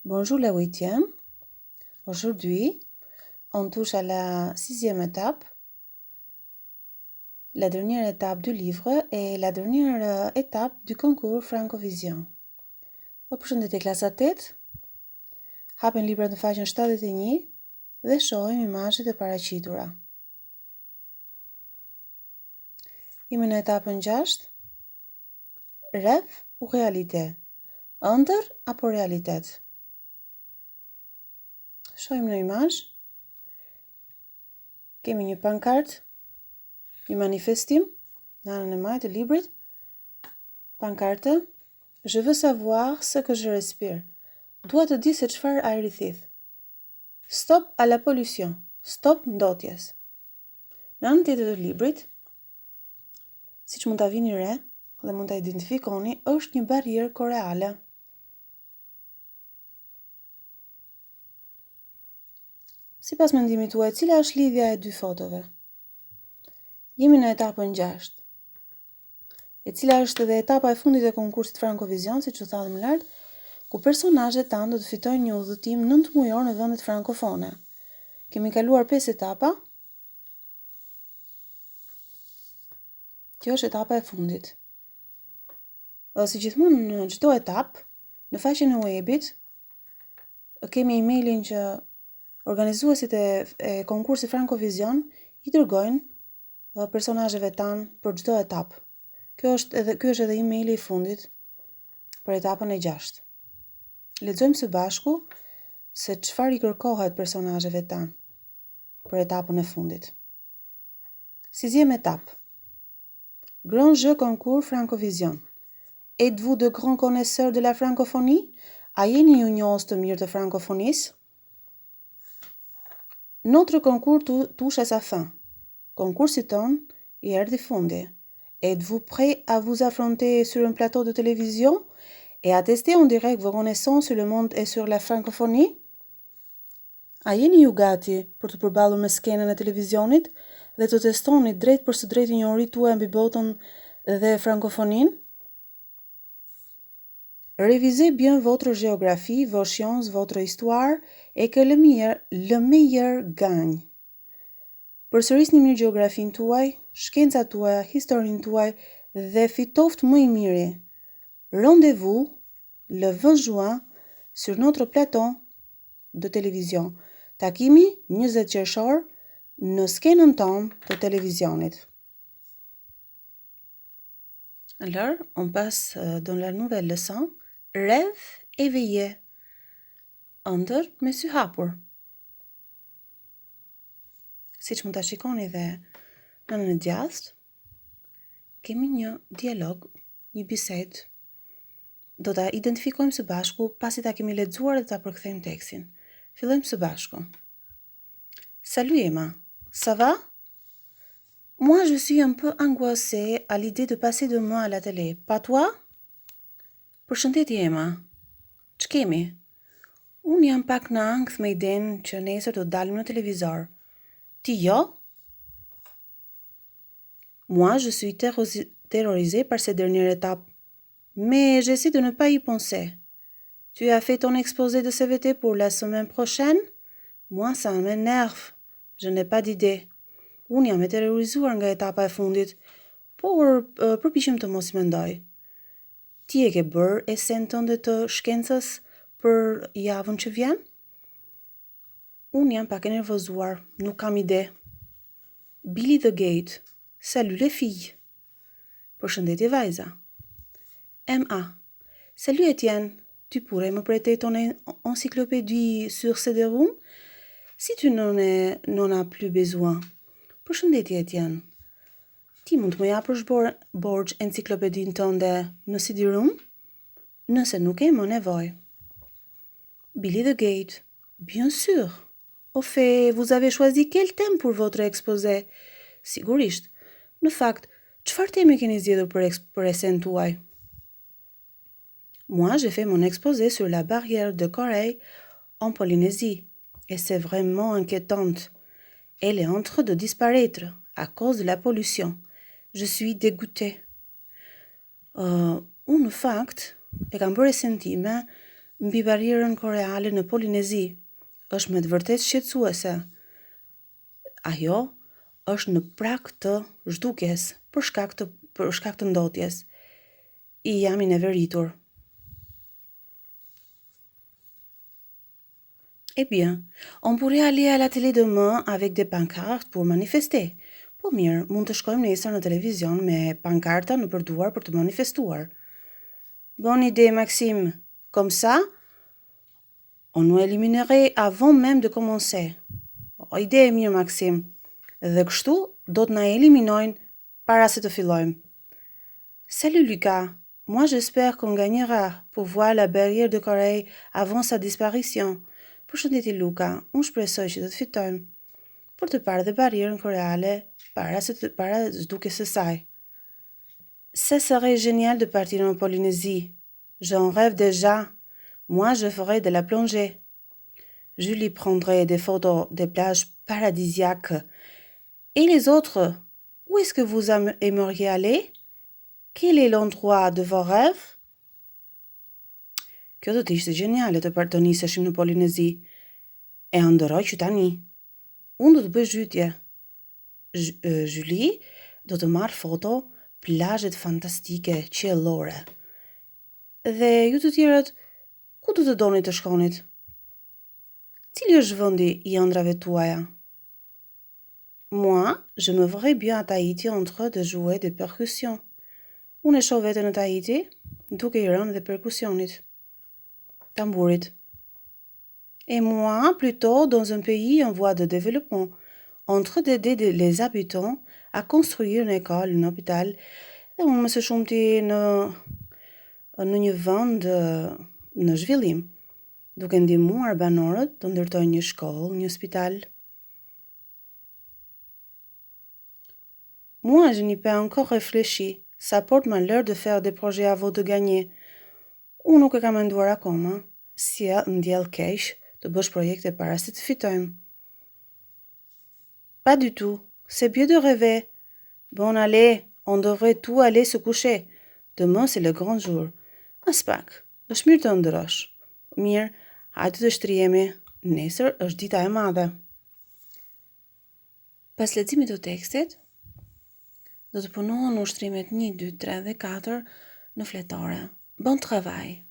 Bonjour la huitième. Aujourd'hui, on touche à la sixième étape, la dernière étape du livre et la dernière étape du concours Francovision. Përshëndetje klasatet, hapen librat në faqen 71 dhe shohim imazhet e paraqitura. Jemi në etapën 6, rreth u realite, ëndër apo realitet. Shohim në imazh, kemi një pankart, një manifestim në anën e majtë të librit. Pankarta: Je veux savoir ce que je respire. Dua të di se çfarë ajri thith. Stop à la pollution. Stop ndotjes. Në anën tjetër të librit, siç mund ta vini re dhe mund ta identifikoni, është një barrierë koreale. Sipas mendimit tuaj, cila është lidhja e dy fotove? Jemi në etapën 6, e cila është edhe etapa e fundit e konkursit Francovision, siç u thamë më lart, ku personazhet tanë do të fitojnë një udhëtim 9 mujor në vendet frankofone. Kemi kaluar 5 etapa. Kjo është etapa e fundit. Si gjithmonë në çdo etapë, në faqen e webit kemi emailin që organizuesit e konkursit Francovision i dërgojnë personazheve tanë për çdo etapë. Ky është edhe emaili i fundit për etapën e 6. Lexojmë së bashku se çfarë i kërkohet personazheve tanë për etapën e fundit. Sixième étape. Grand jeu concours Francovision. Êtes-vous de grands connaisseurs de la francophonie? A jeni ju njohës të mirë të frankofonisë? Notre concours touche à sa fin. Konkursi ton i erdhi fundi. Êtes-vous prêt à vous affronter sur un plateau de télévision et à tester en direct vos connaissances sur le monde et sur la francophonie? A jeni ju gati për të përballur me skenën e televizionit dhe të testoni drejt për së drejti njohuritë tuaja mbi botën dhe francophonin? Révisez bien votre géographie, vos sciences, votre histoire et que le meilleur gagne. Përsërisni mirë gjeografinë tuaj, shkencat tuaja, historinë tuaj dhe fitoft më i miri. Rendez-vous le 20 juin sur notre plateau de télévision. Takimi 20 qershor në skenën tonë të televizionit. Alors, on passe dans la nouvelle leçon, rêve éveillé. Ëndër me sy hapur. Siç mund ta shikoni dhe në anën e djathtë, kemi një dialog, një bisedë. Do ta identifikojmë së bashku pasi ta kemi lexuar dhe ta përkthejmë tekstin. Fillojmë së bashku. Salut Emma, ça va? Moi, je suis un peu angoissée à l'idée de passer demain à la télé. Pas toi? Përshëndetje Emma. Ç'kemi? Unë jam pak në ankth me idenë që nesër do të dalim në televizor. Ti jo? Moi, je suis terrorisée par cette dernière étape. Mais j'essaie de ne pas y penser. Tu as fait ton exposé de CVT pour la semaine prochaine? Moi, ça m'énerve. Je n'ai pas d'idée. Unë jam e terrorizuar nga etapa e fundit, por përpiqem të mos mendoj. Ti e ke bërë esen tënde të shkencës për javën që vjen? Unë jam pak e nervozuar, nuk kam ide. Billy the Gate. Salut les filles. Përshëndetje vajza. MA. Salut Étienne. Tu pourrais me prêter ton encyclopédie sur CD-ROM si tu n'en as plus besoin. Përshëndetje Étienne. Ti mund të më japësh borxh enciklopedinë tënde në CD-ROM? Nëse nuk e më nevojë. Billy the Gate. Bien sûr. Au fait, vous avez choisi quel thème pour votre exposé? Sigurisht. Në fakt, çfarë teme keni zgjedhur për esen tuaj? Moi, j'ai fait mon exposé sur la barrière de Corée en Polynésie. Et c'est vraiment inquiétante. Elle est en train de disparaître à cause de la pollution. Je suis dégoûtée. Unë në fakt e kam bërë esen time mbi barierën koreale në Polinezi është me të vërtetë shqetësuese. Ajo është në prag të zhdukjes për shkak të ndotjes. I jam i neveritur. Eh bien, on pourrait aller à la télé demain avec des pancartes pour manifester. Po mirë, mund të shkojmë nesër në televizion me pankarta në përduar për të manifestuar. Bonne idée, Maxime. Comme ça, on nous éliminerait avant même de commencer. Ide e mirë, Maxime. Dhe kështu do të na eliminojnë para se të fillojmë. Salut, Lucas. Moi, j'espère qu'on gagnera pour voir la barrière de Corée avant sa disparition. Përshëndetje, Luka. Unë shpresoj që të fitojmë për të parë dhe barierën koreale para zhdukjes së saj. Ce serait génial de partir en Polynésie. J'en rêve déjà. Moi, je ferai de la plongée. Julie prendrait des photos des plages paradisiaques. Et les autres, où est-ce que vous aimeriez aller? Quel est l'endroit de vos rêves? Kjo do të ishte geniale të niseshim në Polinezi. E ëndërroj që tani. Unë do të bëj zhytje. Julie do të marrë foto plazhet fantastike qiellore. Dhe ju të tjerët, ku do të doni të shkonit? Cili është vendi i ëndrave tuaja? Moi, je me verrais bien à Tahiti en train de jouer des percussions. Unë e shoh veten në Tahiti, duke I rënë dhe perkusionit. Tamburit. Et moi, plutôt dans un pays en voie de développement, en train d'aider les habitants à construire une école, un hôpital, dhe unë më së shumti në një vend në zhvillim, duke ndihmuar banorët të ndërtojnë një shkollë, një spital. Moi, je n'y pas encore réfléchi. Ça porte malheur de faire des projets avant de gagner. Unë nuk e kam menduar akoma, si ndjell keq të bësh projekte para se të fitojmë. Pas du tout. C'est bien de rêver. Bon, allez, on devrait tout aller se coucher. Demain, c'est le grand jour. As pak, është mirë të ndërosh. Mirë, hajde të shtrihemi. Nesër është dita e madhe. Pas leximit të tekstit, do të punohen ushtrimet 1, 2, 3 dhe 4 në fletore. Bon travail!